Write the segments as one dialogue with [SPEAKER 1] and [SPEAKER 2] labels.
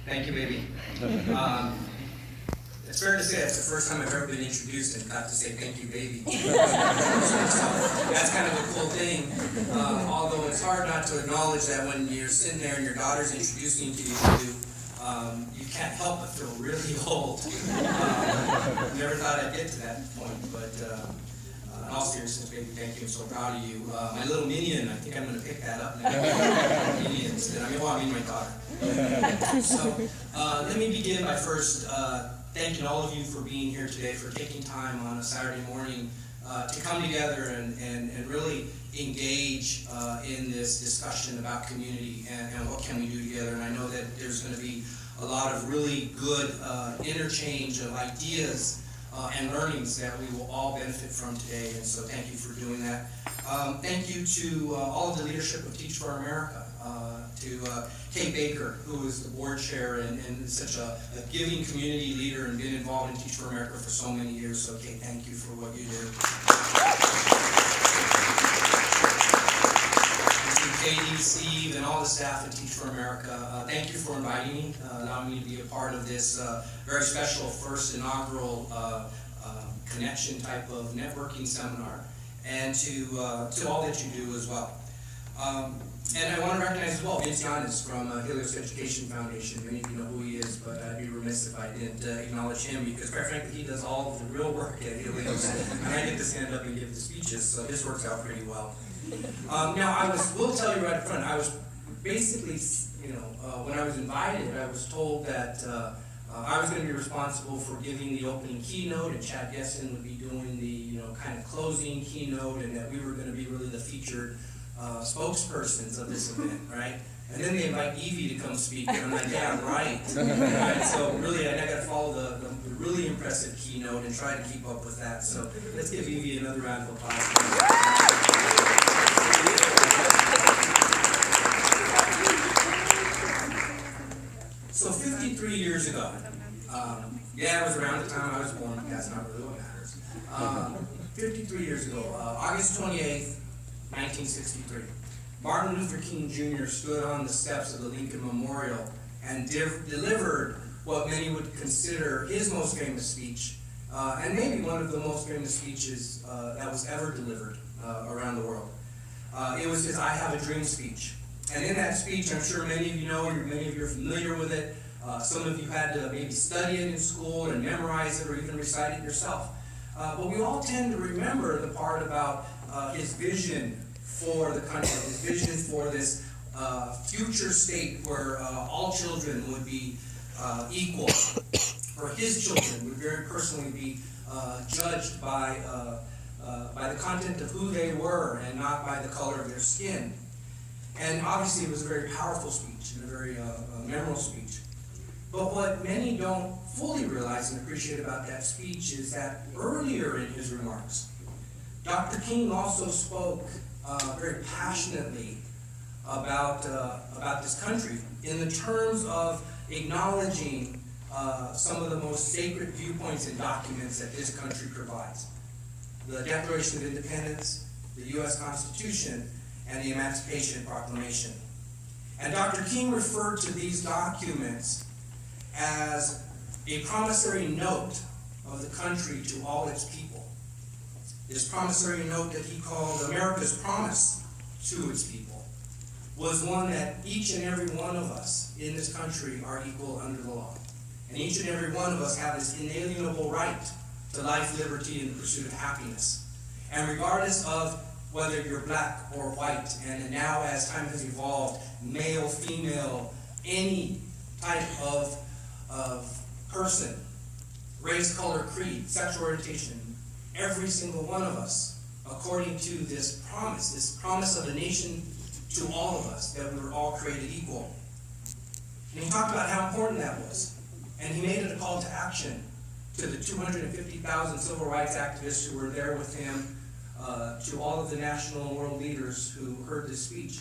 [SPEAKER 1] Thank you, baby. It's fair to say that's the first time I've ever been introduced and got to say thank you, baby. So that's kind of a cool thing. Although it's hard not to acknowledge that when you're sitting there and your daughter's introducing you, you can't help but feel really old. Never thought I'd get to that point, but in all seriousness, baby, thank you. I'm so proud of you. My little minion, I think I'm going to pick that up now. Minions. I mean my daughter. So let me begin by first thanking all of you for being here today, for taking time on a Saturday morning to come together and really engage in this discussion about community and what can we do together. And I know that there's going to be a lot of really good interchange of ideas and learnings that we will all benefit from today. And so thank you for doing that. Thank you to all of the leadership of Teach for America. To Kay Baker, who is the board chair and such a giving community leader and been involved in Teach for America for so many years. So Kay, thank you for what you do. Katie, Steve, and all the staff at Teach for America, thank you for inviting me, allowing me to be a part of this very special first inaugural connection type of networking seminar, and to all that you do as well. And I want to recognize as well Vince Yanis from Helios Education Foundation. Many of you know who he is, but I'd be remiss if I didn't acknowledge him, because quite frankly, he does all of the real work at Helios, and I get to stand up and give the speeches, so this works out pretty well. Now, will tell you right up front, I was basically, when I was invited, I was told that I was going to be responsible for giving the opening keynote, and Chad Gessen would be doing the kind of closing keynote, and that we were going to be really the featured spokespersons of this event, right? And then they invite Evie to come speak, and I'm like, yeah, right. Right? So really, I got to follow the really impressive keynote and try to keep up with that. So let's give Evie another round of applause. So 53 years ago, it was around the time I was born, but that's not really what matters. 53 years ago, August 28th, 1963, Martin Luther King Jr. stood on the steps of the Lincoln Memorial and delivered what many would consider his most famous speech, and maybe one of the most famous speeches that was ever delivered around the world. It was his I Have a Dream speech. And in that speech, I'm sure many of you know, and many of you are familiar with it. Some of you had to maybe study it in school and memorize it or even recite it yourself. But we all tend to remember the part about his vision for the country, his vision for this future state where all children would be equal, or his children would very personally be judged by the content of who they were and not by the color of their skin. And obviously it was a very powerful speech and a very memorable speech. But what many don't fully realize and appreciate about that speech is that earlier in his remarks, Dr. King also spoke very passionately about this country in the terms of acknowledging some of the most sacred viewpoints and documents that this country provides. The Declaration of Independence, the U.S. Constitution, and the Emancipation Proclamation. And Dr. King referred to these documents as a promissory note of the country to all its people. This promissory note that he called America's promise to its people was one that each and every one of us in this country are equal under the law. And each and every one of us have this inalienable right to life, liberty, and the pursuit of happiness. And regardless of whether you're black or white, and now as time has evolved, male, female, any type of person, race, color, creed, sexual orientation, every single one of us, according to this promise of the nation to all of us, that we were all created equal. And he talked about how important that was. And he made it a call to action to the 250,000 civil rights activists who were there with him, to all of the national and world leaders who heard this speech.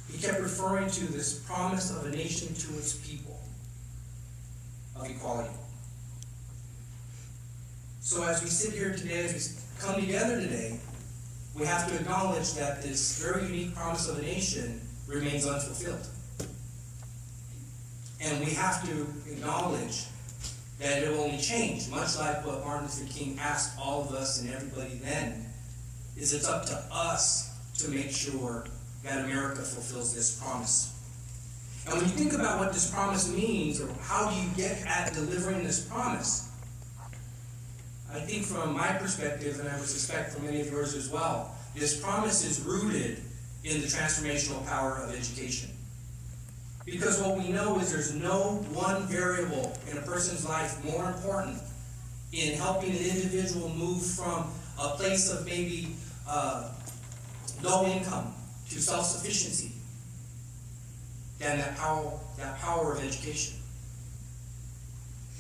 [SPEAKER 1] He kept referring to this promise of a nation to its people of equality. So as we sit here today, as we come together today, we have to acknowledge that this very unique promise of a nation remains unfulfilled. And we have to acknowledge that it will only change, much like what Martin Luther King asked all of us and everybody then, is it's up to us to make sure that America fulfills this promise. And when you think about what this promise means, or how do you get at delivering this promise, I think from my perspective, and I would suspect from many of yours as well, this promise is rooted in the transformational power of education. Because what we know is there's no one variable in a person's life more important in helping an individual move from a place of maybe low income to self-sufficiency than that power of education.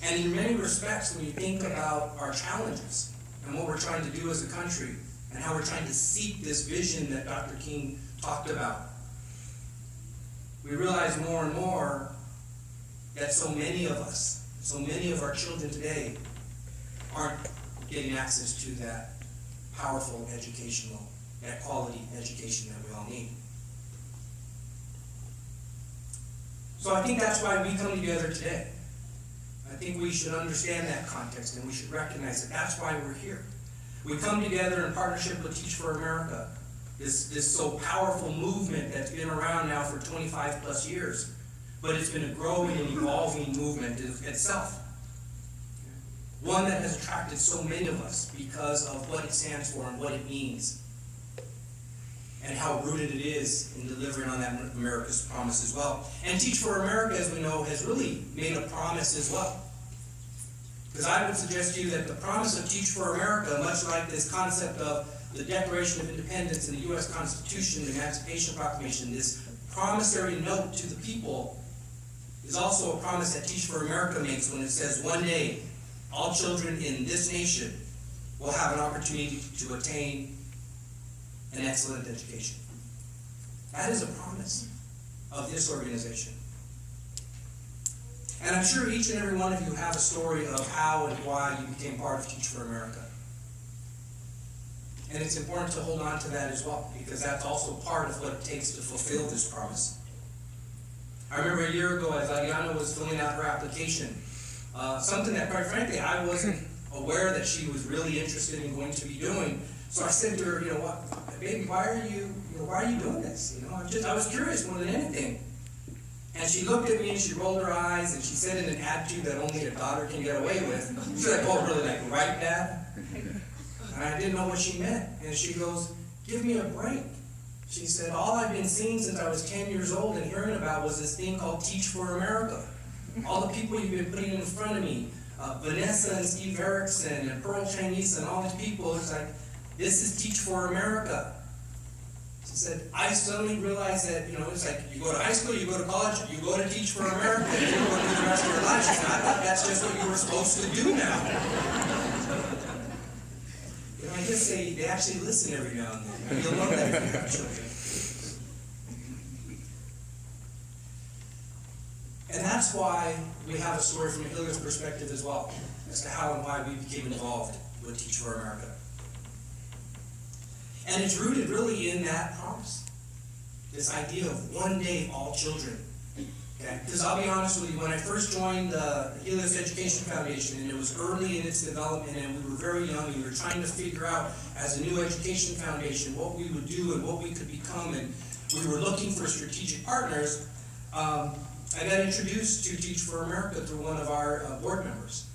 [SPEAKER 1] And in many respects, when you think about our challenges and what we're trying to do as a country and how we're trying to seek this vision that Dr. King talked about, we realize more and more that so many of us, so many of our children today aren't getting access to that powerful that quality education that we all need. So I think that's why we come together today. I think we should understand that context and we should recognize that that's why we're here. We come together in partnership with Teach for America, this so powerful movement that's been around now for 25 plus years, but it's been a growing and evolving movement itself. One that has attracted so many of us because of what it stands for and what it means, and how rooted it is in delivering on that America's promise as well. And Teach for America, as we know, has really made a promise as well. Because I would suggest to you that the promise of Teach for America, much like this concept of the Declaration of Independence and the U.S. Constitution, the Emancipation Proclamation, this promissory note to the people, is also a promise that Teach for America makes when it says one day all children in this nation will have an opportunity to attain an excellent education. That is a promise of this organization. And I'm sure each and every one of you have a story of how and why you became part of Teach for America. And it's important to hold on to that as well, because that's also part of what it takes to fulfill this promise. I remember a year ago as Adriana was filling out her application, something that, quite frankly, I wasn't aware that she was really interested in going to be doing. So I said to her, baby, why are you doing this? I was curious more than anything. And she looked at me and she rolled her eyes and she said in an attitude that only a daughter can get away with, she's like, oh, really, like, right, Dad? And I didn't know what she meant. And she goes, give me a break. She said, all I've been seeing since I was 10 years old and hearing about was this thing called Teach for America. All the people you've been putting in front of me, Vanessa and Steve Erickson and Pearl Chinese and all these people, it's like, this is Teach for America. She said, I suddenly realized that, it's like you go to high school, you go to college, you go to Teach for America, and you go to do the rest of your life. She said, I thought that's just what you were supposed to do now. I guess they actually listen every now and then. You'll know that if you have children. And that's why we have a story from a Helios perspective as well, as to how and why we became involved with Teach for America. And it's rooted really in that promise, this idea of one day all children. Okay? Because I'll be honest with you, when I first joined the Helios Education Foundation, and it was early in its development, and we were very young, and we were trying to figure out, as a new education foundation, what we would do and what we could become, and we were looking for strategic partners, I got introduced to Teach for America through one of our board members.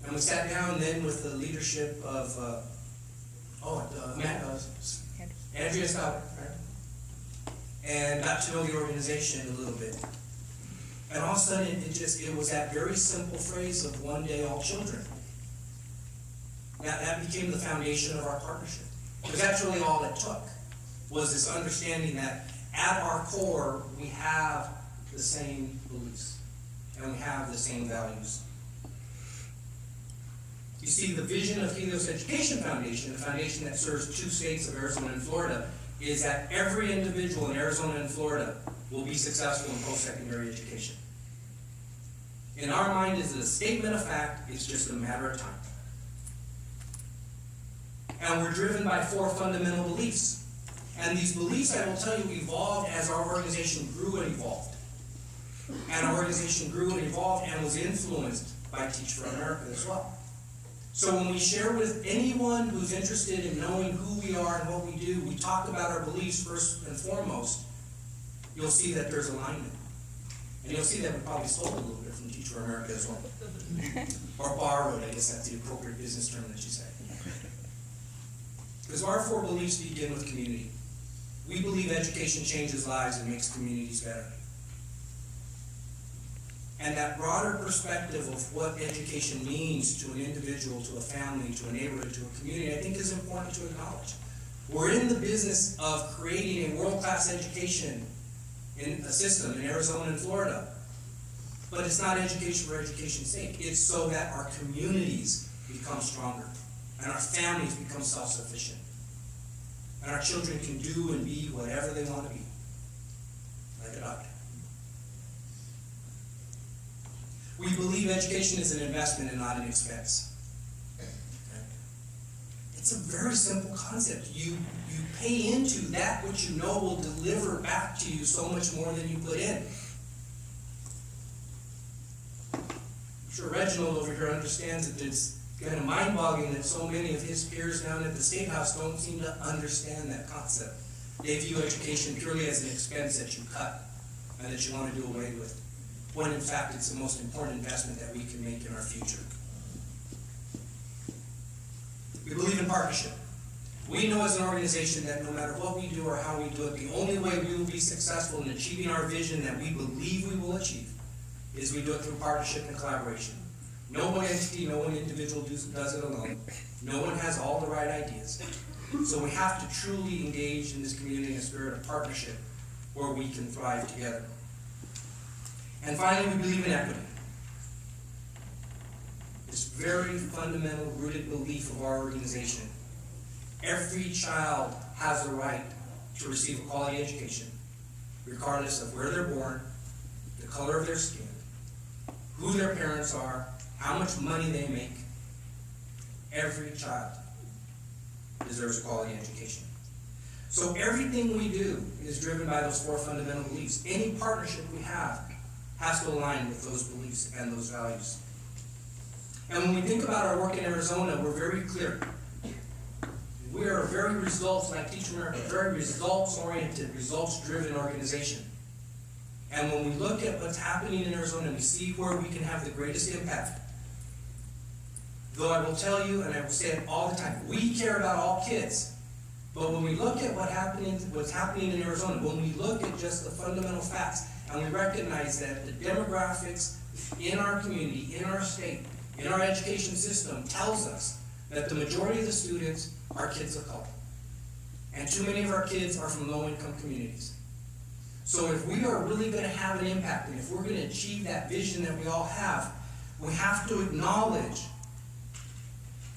[SPEAKER 1] And we sat down then with the leadership of Andrea Stout, right? And got to know the organization a little bit. And all of a sudden, it was that very simple phrase of one day all children. That became the foundation of our partnership. Because that's really all it took, was this understanding that at our core, we have the same beliefs, and we have the same values. You see, the vision of Helios Education Foundation, the foundation that serves 2 states of Arizona and Florida, is that every individual in Arizona and Florida will be successful in post-secondary education. In our mind, it's a statement of fact, it's just a matter of time. And we're driven by 4 fundamental beliefs. And these beliefs, I will tell you, evolved as our organization grew and evolved. And our organization grew and evolved and was influenced by Teach for America as well. So when we share with anyone who's interested in knowing who we are and what we do, we talk about our beliefs first and foremost, you'll see that there's alignment. And you'll see that we probably stole a little bit from Teach for America as well. Or borrowed, I guess that's the appropriate business term that you say. Because our 4 beliefs begin with community. We believe education changes lives and makes communities better. And that broader perspective of what education means to an individual, to a family, to a neighborhood, to a community, I think is important to acknowledge. We're in the business of creating a world-class education in a system in Arizona and Florida. But it's not education for education's sake. It's so that our communities become stronger and our families become self-sufficient. And our children can do and be whatever they want to be. Like a doctor. We believe education is an investment and not an expense. Okay? It's a very simple concept. You pay into that which you know will deliver back to you so much more than you put in. I'm sure Reginald over here understands that it's kind of mind-boggling that so many of his peers down at the State House don't seem to understand that concept. They view education purely as an expense that you cut and that you want to do away with, when in fact it's the most important investment that we can make in our future. We believe in partnership. We know as an organization that no matter what we do or how we do it, the only way we will be successful in achieving our vision that we believe we will achieve is we do it through partnership and collaboration. No one entity, no one individual does it alone. No one has all the right ideas. So we have to truly engage in this community in a spirit of partnership where we can thrive together. And finally, we believe in equity. This very fundamental, rooted belief of our organization. Every child has the right to receive a quality education, regardless of where they're born, the color of their skin, who their parents are, how much money they make. Every child deserves a quality education. So everything we do is driven by those 4 fundamental beliefs. Any partnership we have has to align with those beliefs and those values. And when we think about our work in Arizona, we're very clear. We are a very results, like Teach America, very results-oriented, results-driven organization. And when we look at what's happening in Arizona, we see where we can have the greatest impact. Though I will tell you, and I will say it all the time, we care about all kids. But when we look at what's happening in Arizona, when we look at just the fundamental facts, and we recognize that the demographics in our community, in our state, in our education system tells us that the majority of the students are kids of color. And too many of our kids are from low-income communities. So if we are really going to have an impact, and if we're going to achieve that vision that we all have, we have to acknowledge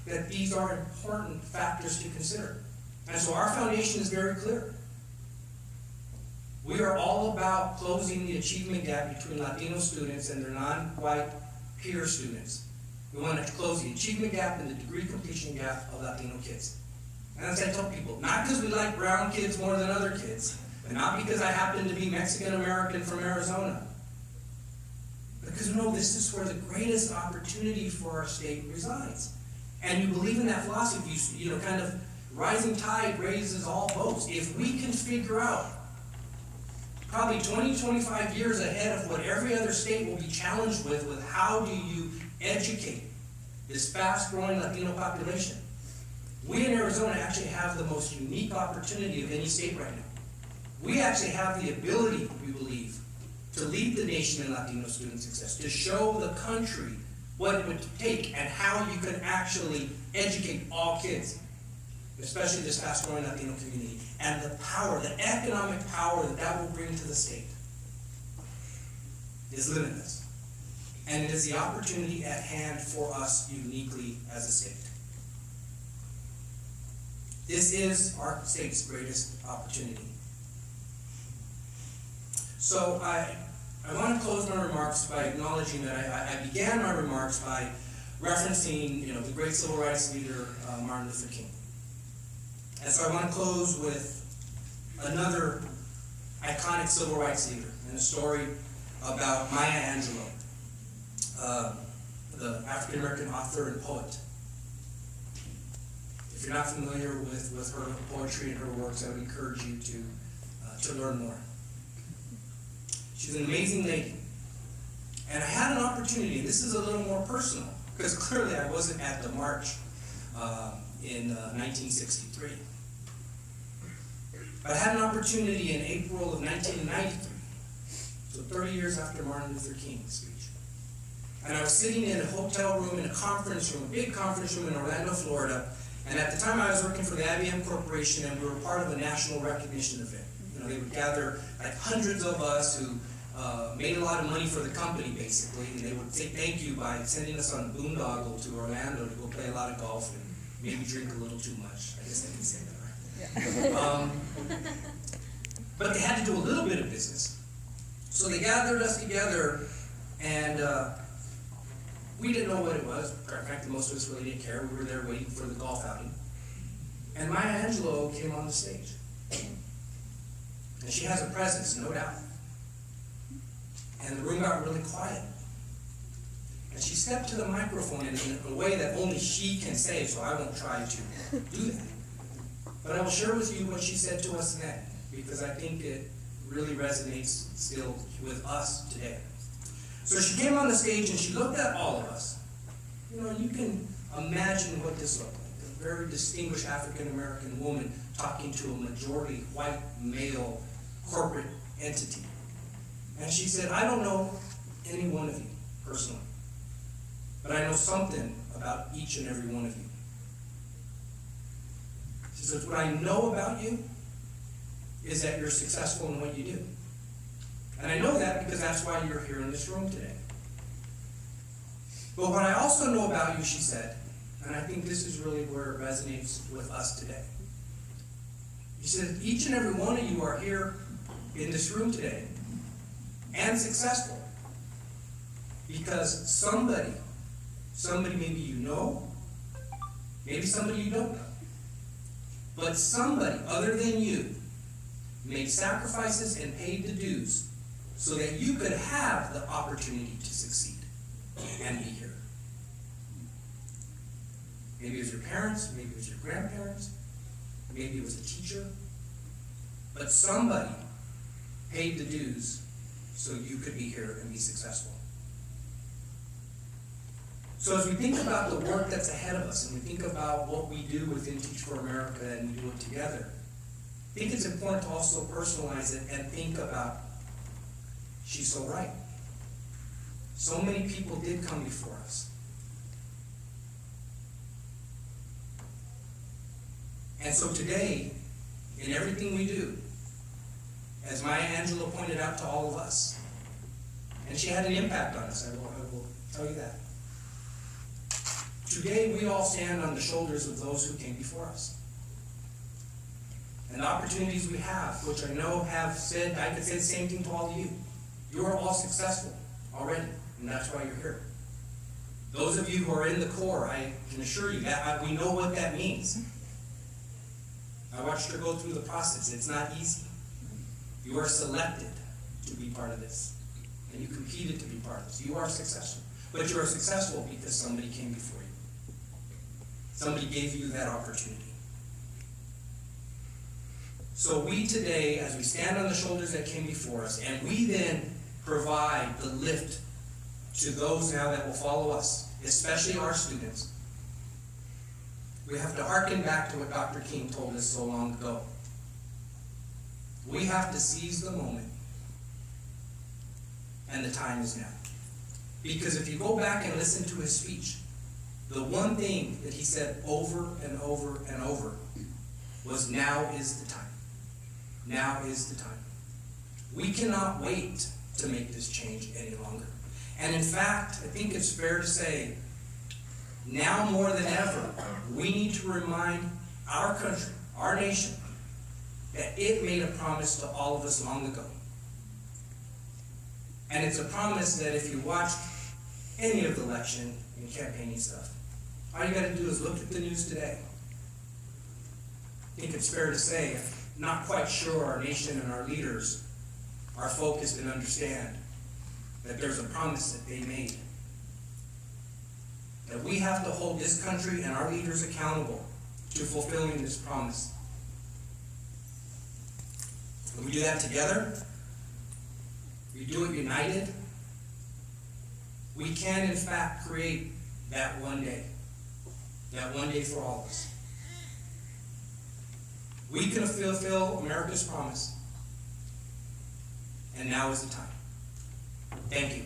[SPEAKER 1] that these are important factors to consider. And so our foundation is very clear. We are all about closing the achievement gap between Latino students and their non-white peer students. We want to close the achievement gap and the degree completion gap of Latino kids. And as I tell people, not because we like brown kids more than other kids, and not because I happen to be Mexican-American from Arizona, but because we know this is where the greatest opportunity for our state resides. And you believe in that philosophy, you know, kind of rising tide raises all boats. If we can figure out, probably 20, 25 years ahead of what every other state will be challenged with how do you educate this fast-growing Latino population. We in Arizona actually have the most unique opportunity of any state right now. We actually have the ability, we believe, to lead the nation in Latino student success, to show the country what it would take and how you can actually educate all kids, especially this fast-growing Latino community, and the power, the economic power that that will bring to the state is limitless. And it is the opportunity at hand for us uniquely as a state. This is our state's greatest opportunity. So I want to close my remarks by acknowledging that I began my remarks by referencing, the great civil rights leader, Martin Luther King. And so I want to close with another iconic civil rights leader and the story about Maya Angelou, the African-American author and poet. If you're not familiar with her poetry and her works, I would encourage you to learn more. She's an amazing lady. And I had an opportunity, and this is a little more personal, because clearly I wasn't at the march in 1963. But I had an opportunity in April of 1993, so 30 years after Martin Luther King's speech. And I was sitting in a hotel room, in a conference room, a big conference room in Orlando, Florida. And at the time I was working for the IBM Corporation, and we were part of a national recognition event. You know, they would gather like hundreds of us who made a lot of money for the company, basically, and they would say thank you by sending us on a boondoggle to Orlando to go play a lot of golf and maybe drink a little too much. I guess I can say that, right? Yeah. But they had to do a little bit of business. So they gathered us together, and we didn't know what it was. Frankly, most of us really didn't care. We were there waiting for the golf outing. And Maya Angelou came on the stage. And she has a presence, no doubt. And the room got really quiet. And she stepped to the microphone in a way that only she can say, so I won't try to do that. But I will share with you what she said to us then, because I think it really resonates still with us today. So she came on the stage and she looked at all of us. You know, you can imagine what this looked like. A very distinguished African-American woman talking to a majority white male corporate entity. And she said, I don't know any one of you personally, but I know something about each and every one of you. She says, what I know about you is that you're successful in what you do. And I know that because that's why you're here in this room today. But what I also know about you, she said, and I think this is really where it resonates with us today. She said, each and every one of you are here in this room today and successful because somebody maybe you know, maybe somebody you don't know, but somebody other than you made sacrifices and paid the dues so that you could have the opportunity to succeed and be here. Maybe it was your parents, maybe it was your grandparents, maybe it was a teacher, but somebody paid the dues so you could be here and be successful. So as we think about the work that's ahead of us, and we think about what we do within Teach for America and we do it together, I think it's important to also personalize it and think about, she's so right. So many people did come before us. And so today, in everything we do, as Maya Angelou pointed out to all of us, and she had an impact on us, I will tell you that. Today, we all stand on the shoulders of those who came before us. And the opportunities we have, which I know have said, I could say the same thing to all of you. You are all successful already, and that's why you're here. Those of you who are in the Corps, I can assure you that we know what that means. I watched her go through the process. It's not easy. You are selected to be part of this, and you competed to be part of this. You are successful, but you are successful because somebody came before you. Somebody gave you that opportunity. So we today, as we stand on the shoulders that came before us, and we then provide the lift to those now that will follow us, especially our students, we have to hearken back to what Dr. King told us so long ago. We have to seize the moment, and the time is now. Because if you go back and listen to his speech, the one thing that he said over and over and over was, now is the time. Now is the time. We cannot wait to make this change any longer. And in fact, I think it's fair to say, now more than ever, we need to remind our country, our nation, that it made a promise to all of us long ago. And it's a promise that if you watched any of the election and campaigning stuff, all you got to do is look at the news today. I think it's fair to say, I'm not quite sure our nation and our leaders are focused and understand that there's a promise that they made. That we have to hold this country and our leaders accountable to fulfilling this promise. When we do that together, we do it united, we can in fact create that one day for all of us. We can fulfill America's promise, and now is the time. Thank you.